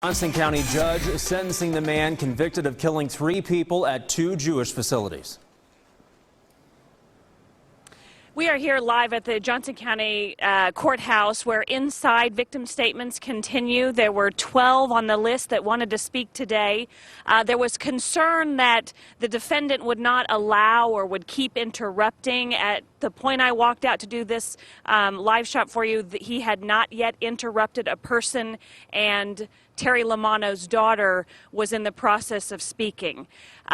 Johnson County judge sentencing the man convicted of killing 3 people at 2 Jewish facilities. We are here live at the Johnson County courthouse where inside victim statements continue. There were 12 on the list that wanted to speak today. There was concern that the defendant would not allow or would keep interrupting. At the point I walked out to do this live shot for you, he had not yet interrupted a person, and Terry Lamano's daughter was in the process of speaking.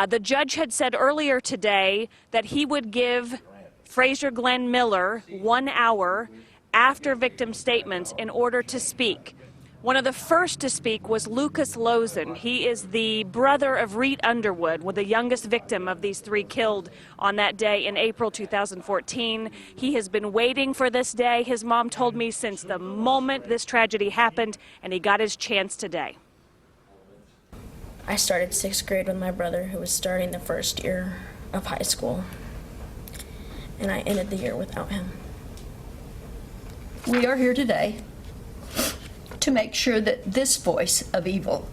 The judge had said earlier today that he would give Frazier Glenn Miller 1 hour after victim statements in order to speak. One of the first to speak was Lucas Lozen. He is the brother of Reet Underwood, the youngest victim of these 3 killed on that day in April 2014. He has been waiting for this day, his mom told me, since the moment this tragedy happened, and he got his chance today. I started 6th grade with my brother, who was starting the first year of high school, and I ended the year without him. We are here today to make sure that this voice of evil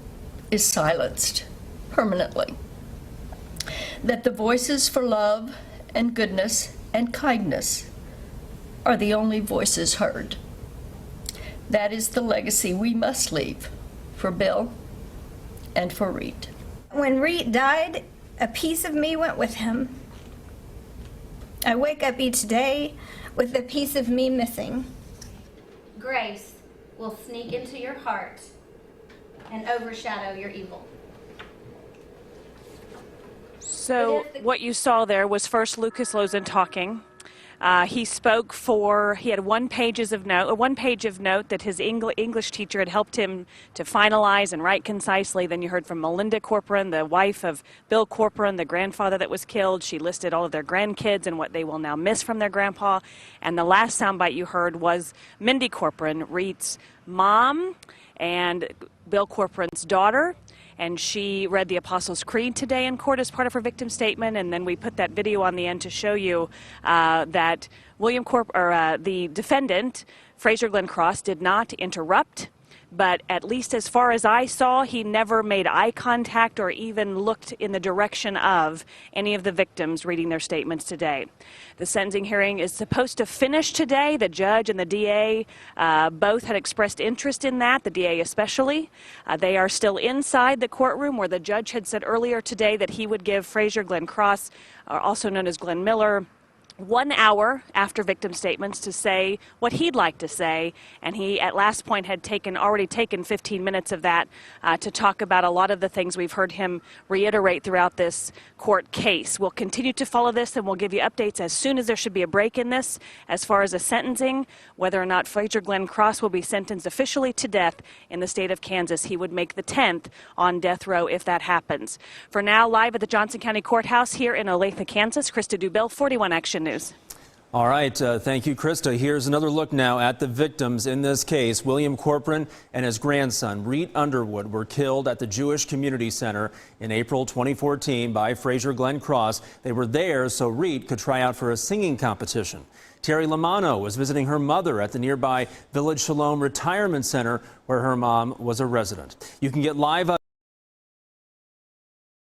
is silenced permanently, that the voices for love and goodness and kindness are the only voices heard. That is the legacy we must leave for Bill and for Reet. When Reet died, a piece of me went with him. I wake up each day with a piece of me missing. Grace will sneak into your heart and overshadow your evil. So what you saw there was first Lucas Lozen talking. He spoke he had 1 page of note that his English teacher had helped him to finalize and write concisely. Then you heard from Melinda Corcoran, the wife of Bill Corcoran, the grandfather that was killed. She listed all of their grandkids and what they will now miss from their grandpa. And the last soundbite you heard was Mindy Corcoran, Reet's mom, and Bill Corcoran's daughter. And she read the Apostles' Creed today in court as part of her victim statement. And then we put that video on the end to show you that the defendant, Frazier Glenn Cross, did not interrupt. But at least as far as I saw, he never made eye contact or even looked in the direction of any of the victims reading their statements today. The sentencing hearing is supposed to finish today. The judge and the DA both had expressed interest in that, the DA especially. They are still inside the courtroom where the judge had said earlier today that he would give Frazier Glenn Cross, also known as Glenn Miller, 1 hour after victim statements to say what he'd like to say, and he at last point had already taken 15 minutes of that to talk about a lot of the things we've heard him reiterate throughout this court case. We'll continue to follow this, and we'll give you updates as soon as there should be a break in this as far as a sentencing, whether or not Frazier Glenn Cross will be sentenced officially to death in the state of Kansas. He would make the 10th on death row if that happens. For now, live at the Johnson County Courthouse here in Olathe, Kansas, Krista Dubill, 41 Action News. All right, thank you, Krista. Here's another look now at the victims in this case. William Corcoran and his grandson, Reet Underwood, were killed at the Jewish Community Center in April 2014 by Frazier Glenn Cross. They were there so Reet could try out for a singing competition. Terry Lamano was visiting her mother at the nearby Village Shalom Retirement Center where her mom was a resident. You can get live